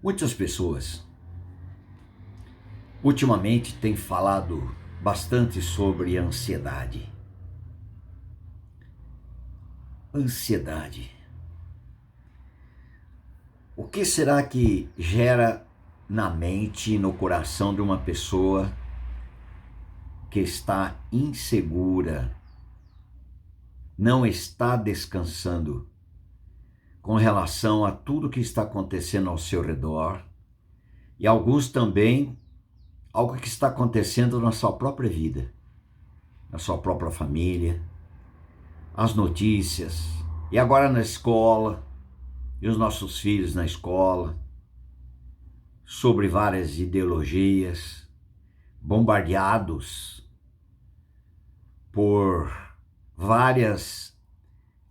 Muitas pessoas ultimamente têm falado bastante sobre ansiedade. Ansiedade. O que será que gera na mente e no coração de uma pessoa que está insegura, não está descansando com relação a tudo que está acontecendo ao seu redor e alguns também algo que está acontecendo na sua própria vida, na sua própria família, as notícias, e agora na escola, e os nossos filhos na escola, sobre várias ideologias, bombardeados por várias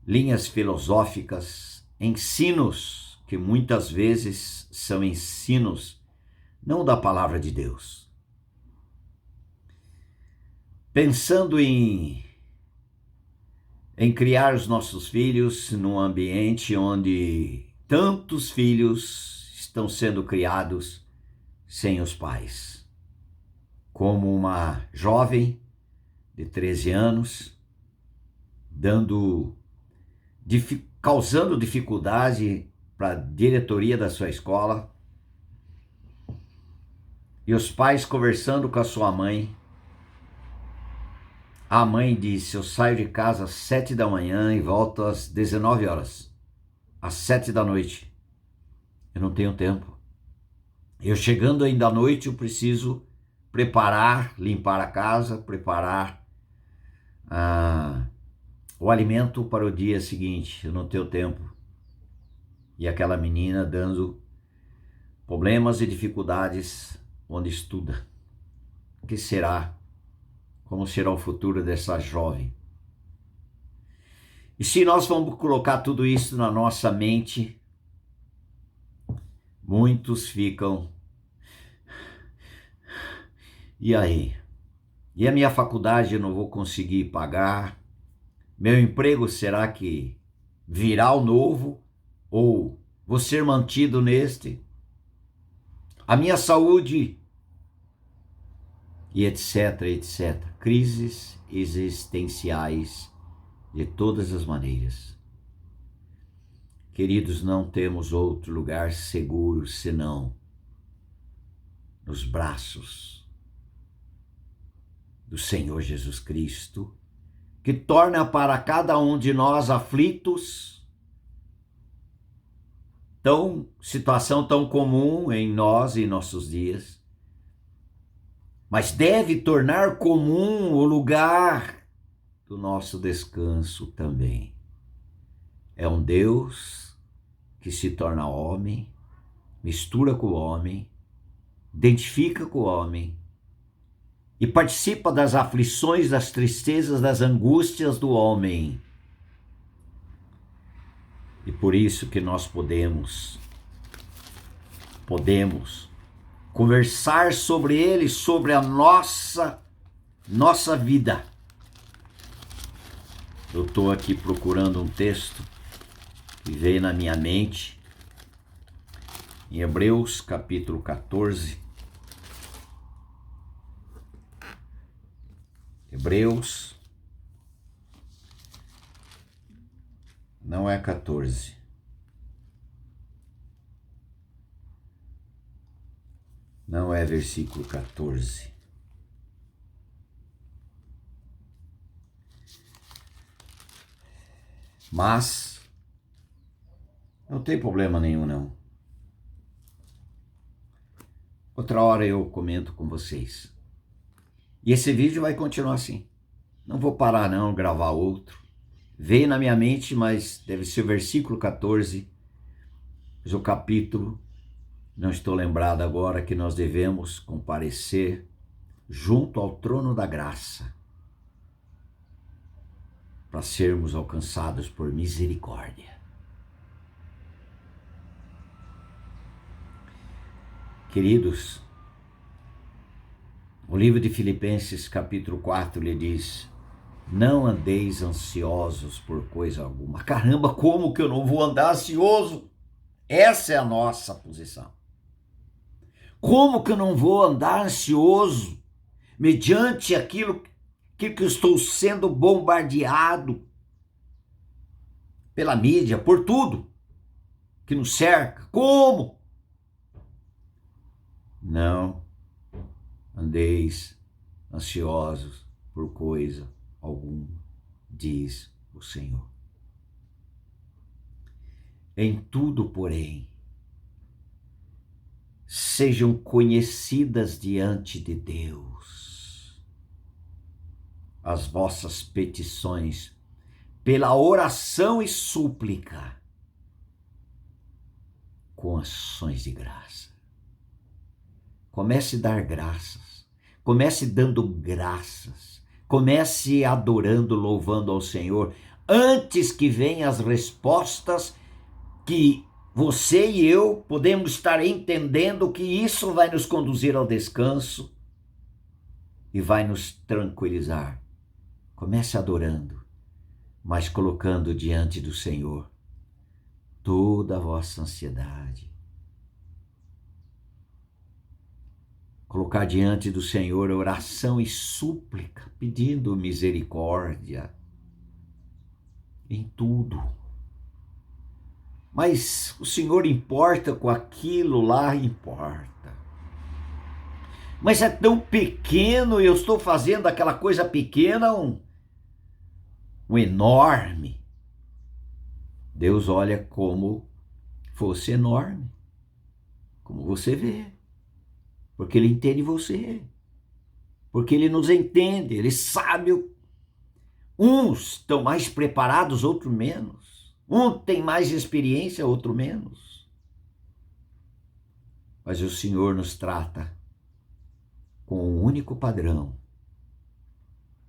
linhas filosóficas, ensinos que muitas vezes são ensinos não da palavra de Deus. Pensando em criar os nossos filhos num ambiente onde tantos filhos estão sendo criados sem os pais. Como uma jovem de 13 anos, causando dificuldade para a diretoria da sua escola, e os pais conversando com a sua mãe. A mãe disse: eu saio de casa às 7 da manhã e volto às 19 horas. Às 7 da noite. Eu não tenho tempo. Eu chegando ainda à noite, eu preciso preparar, limpar a casa, preparar o alimento para o dia seguinte. Eu não tenho tempo. E aquela menina dando problemas e dificuldades onde estuda. O que será? Como será o futuro dessa jovem? E se nós vamos colocar tudo isso na nossa mente, muitos ficam: e aí? E a minha faculdade eu não vou conseguir pagar? Meu emprego será que virá o novo? Ou vou ser mantido neste? A minha saúde? E etc, etc. Crises existenciais de todas as maneiras. Queridos, não temos outro lugar seguro senão nos braços do Senhor Jesus Cristo, que torna para cada um de nós aflitos, situação tão comum em nós e em nossos dias, mas deve tornar comum o lugar do nosso descanso também. É um Deus que se torna homem, mistura com o homem, identifica com o homem e participa das aflições, das tristezas, das angústias do homem. E por isso que nós podemos conversar sobre ele, sobre a nossa vida. Eu estou aqui procurando um texto que veio na minha mente, em Hebreus capítulo 14. Hebreus, não é 14. Não é versículo 14. Mas não tem problema nenhum, não. Outra hora eu comento com vocês. E esse vídeo vai continuar assim. Não vou parar não, gravar outro. Veio na minha mente, mas deve ser o versículo 14, mas o capítulo, não estou lembrado agora, que nós devemos comparecer junto ao trono da graça para sermos alcançados por misericórdia. Queridos, o livro de Filipenses capítulo 4 lhe diz: não andeis ansiosos por coisa alguma. Caramba, como que eu não vou andar ansioso? Essa é a nossa posição. Como que eu não vou andar ansioso mediante aquilo que eu estou sendo bombardeado pela mídia, por tudo que nos cerca? Como? Não andeis ansiosos por coisa alguma, diz o Senhor. Em tudo, porém, sejam conhecidas diante de Deus as vossas petições pela oração e súplica com ações de graça. Comece a dar graças, comece dando graças, comece adorando, louvando ao Senhor, antes que venham as respostas que você e eu podemos estar entendendo que isso vai nos conduzir ao descanso e vai nos tranquilizar. Comece adorando, mas colocando diante do Senhor toda a vossa ansiedade. Colocar diante do Senhor oração e súplica, pedindo misericórdia em tudo. Mas o Senhor importa com aquilo lá, importa. Mas é tão pequeno e eu estou fazendo aquela coisa pequena um enorme. Deus olha como fosse enorme, como você vê. Porque Ele entende você. Porque Ele nos entende, Ele sabe. Uns estão mais preparados, outros menos. Um tem mais experiência, outro menos. Mas o Senhor nos trata com um único padrão: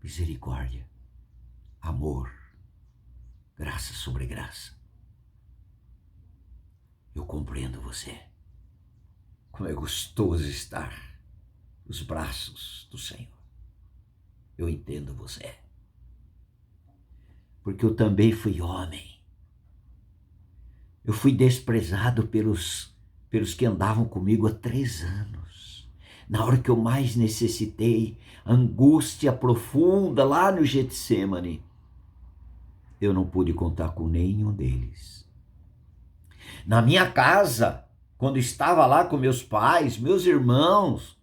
misericórdia, amor, graça sobre graça. Eu compreendo você. Como é gostoso estar nos braços do Senhor. Eu entendo você. Porque eu também fui homem. Eu fui desprezado pelos que andavam comigo há 3 anos. Na hora que eu mais necessitei, angústia profunda lá no Getsemane, eu não pude contar com nenhum deles. Na minha casa, quando estava lá com meus pais, meus irmãos,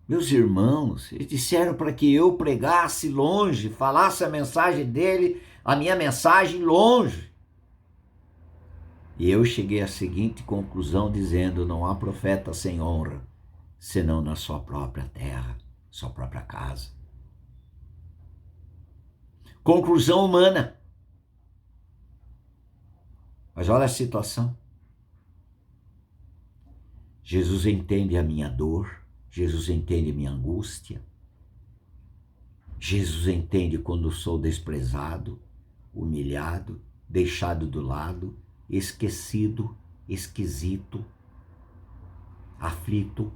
eles disseram para que eu pregasse longe, falasse a mensagem dele, a minha mensagem longe. E eu cheguei à seguinte conclusão dizendo: não há profeta sem honra, senão na sua própria terra, sua própria casa. Conclusão humana. Mas olha a situação. Jesus entende a minha dor, Jesus entende a minha angústia, Jesus entende quando sou desprezado, humilhado, deixado do lado, esquecido, esquisito, aflito,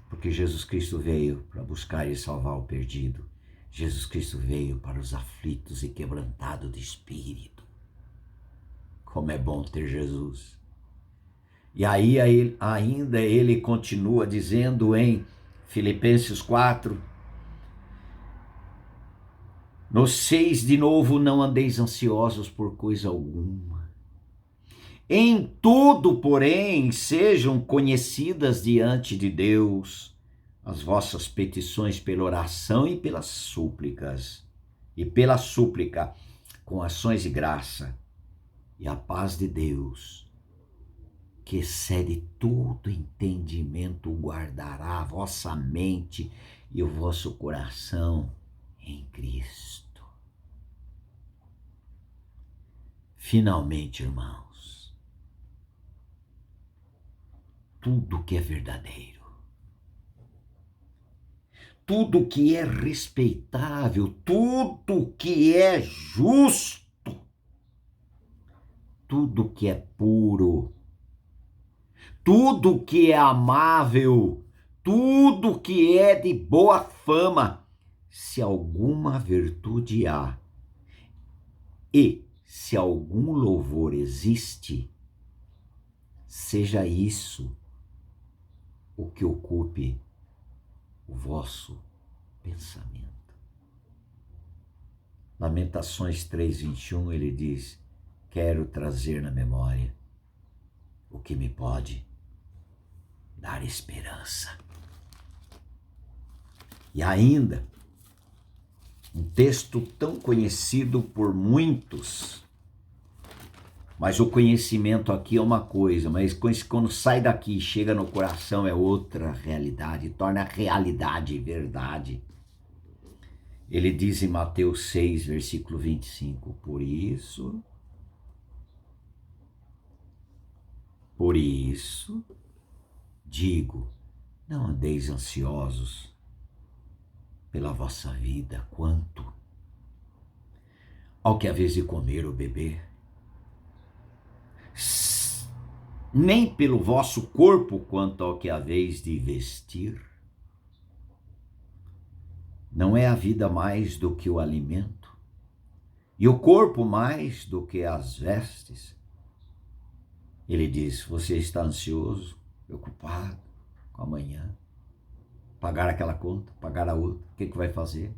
porque Jesus Cristo veio para buscar e salvar o perdido. Jesus Cristo veio para os aflitos e quebrantados de espírito. Como é bom ter Jesus. E aí ainda ele continua dizendo em Filipenses 4, no 6 de novo: não andeis ansiosos por coisa alguma. Em tudo, porém, sejam conhecidas diante de Deus as vossas petições pela oração e pelas súplicas, e pela súplica com ações de graça, e a paz de Deus, que excede todo entendimento, guardará a vossa mente e o vosso coração em Cristo. Finalmente, irmãos, tudo que é verdadeiro, tudo que é respeitável, tudo que é justo, tudo que é puro, tudo que é amável, tudo que é de boa fama, se alguma virtude há e se algum louvor existe, seja isso o que ocupe o vosso pensamento. Lamentações 3:21, ele diz: quero trazer na memória o que me pode dar esperança. E ainda, um texto tão conhecido por muitos, mas o conhecimento aqui é uma coisa, mas quando sai daqui e chega no coração é outra realidade, torna a realidade verdade. Ele diz em Mateus 6, versículo 25, por isso, digo, não andeis ansiosos pela vossa vida, quanto ao que haveis de comer ou beber, nem pelo vosso corpo, quanto ao que haveis de vestir. Não é a vida mais do que o alimento, e o corpo mais do que as vestes? Ele diz, você está ansioso, preocupado com amanhã, pagar aquela conta, pagar a outra, o que vai fazer?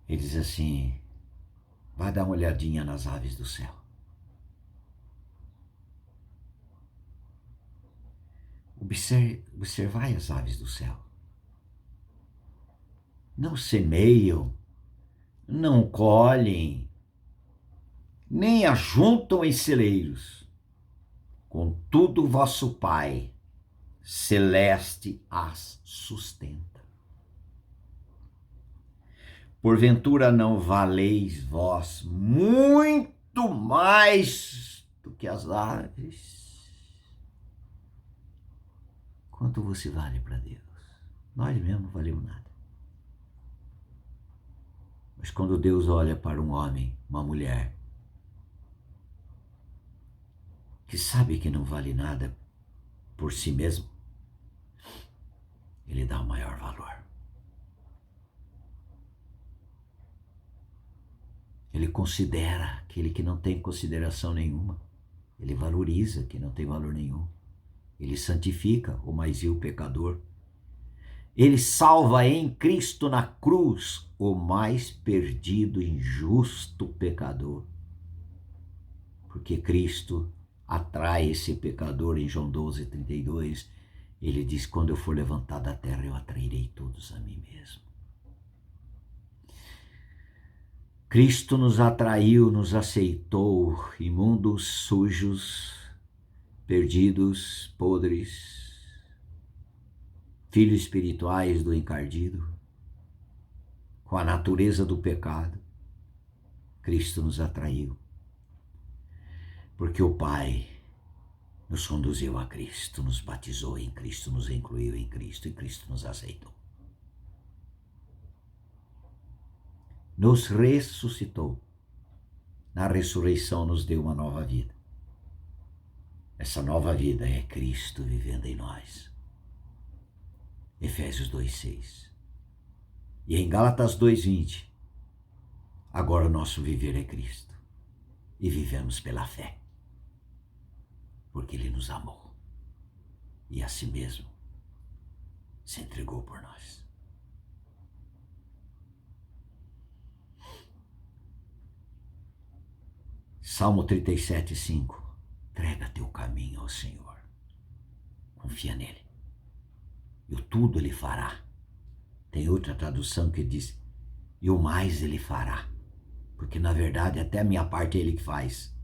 Ele diz assim, vai dar uma olhadinha nas aves do céu. Observai as aves do céu. Não semeiam, não colhem, nem ajuntam em celeiros. Contudo, vosso Pai celeste as sustenta. Porventura não valeis vós muito mais do que as aves? Quanto você vale para Deus? Nós mesmos não valemos nada. Mas quando Deus olha para um homem, uma mulher, que sabe que não vale nada por si mesmo, ele dá o maior valor. Ele considera aquele que não tem consideração nenhuma. Ele valoriza quem não tem valor nenhum. Ele santifica o mais vil pecador. Ele salva em Cristo na cruz o mais perdido, injusto pecador. Porque Cristo atrai esse pecador em João 12:32. Ele diz, quando eu for levantado da terra, eu atrairei todos a mim mesmo. Cristo nos atraiu, nos aceitou, imundos, sujos, perdidos, podres, filhos espirituais do encardido, com a natureza do pecado. Cristo nos atraiu, porque o Pai nos conduziu a Cristo, nos batizou em Cristo, nos incluiu em Cristo e Cristo nos aceitou. Nos ressuscitou. Na ressurreição nos deu uma nova vida. Essa nova vida é Cristo vivendo em nós. Efésios 2:6. E em Gálatas 2:20, agora o nosso viver é Cristo. E vivemos pela fé. Porque Ele nos amou. E a si mesmo se entregou por nós. Salmo 37:5. Entrega teu caminho ao Senhor. Confia nele. E o tudo Ele fará. Tem outra tradução que diz, e o mais Ele fará. Porque na verdade até a minha parte é Ele que faz.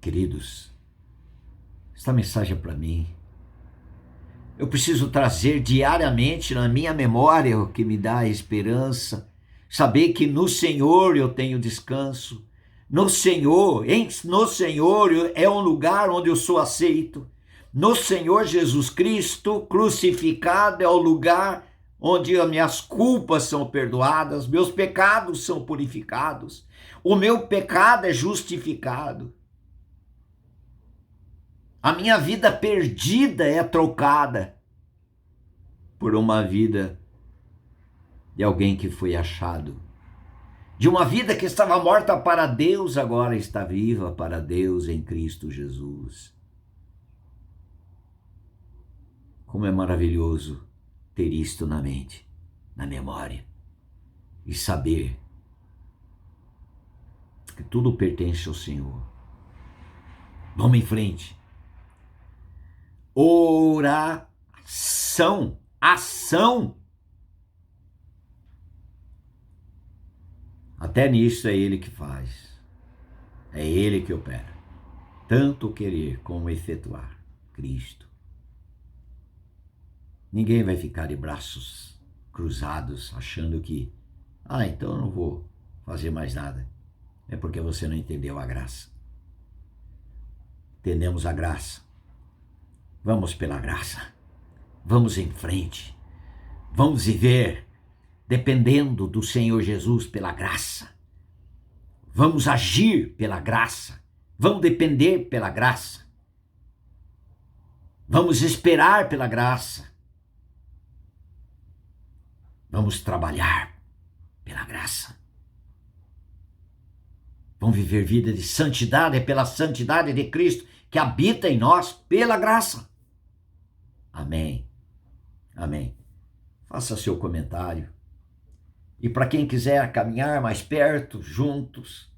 Queridos, esta mensagem é para mim. Eu preciso trazer diariamente na minha memória o que me dá esperança. Saber que no Senhor eu tenho descanso. No Senhor é um lugar onde eu sou aceito. No Senhor Jesus Cristo crucificado é o lugar onde as minhas culpas são perdoadas, meus pecados são purificados, o meu pecado é justificado. A minha vida perdida é trocada por uma vida de alguém que foi achado de uma vida que estava morta para Deus, agora está viva para Deus em Cristo Jesus. Como é maravilhoso ter isto na mente, na memória, e saber que tudo pertence ao Senhor. Vamos em frente. Oração, ação. Até nisso é Ele que faz. É Ele que opera. Tanto querer como efetuar. Cristo. Ninguém vai ficar de braços cruzados achando que, então eu não vou fazer mais nada. É porque você não entendeu a graça. Entendemos a graça. Vamos pela graça. Vamos em frente. Vamos viver dependendo do Senhor Jesus pela graça. Vamos agir pela graça. Vamos depender pela graça. Vamos esperar pela graça. Vamos trabalhar pela graça. Vamos viver vida de santidade pela santidade de Cristo que habita em nós pela graça. Amém. Amém. Faça seu comentário. E para quem quiser caminhar mais perto, juntos,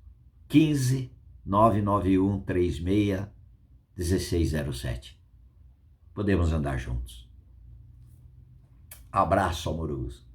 15 991 36 1607. Podemos andar juntos. Abraço amoroso.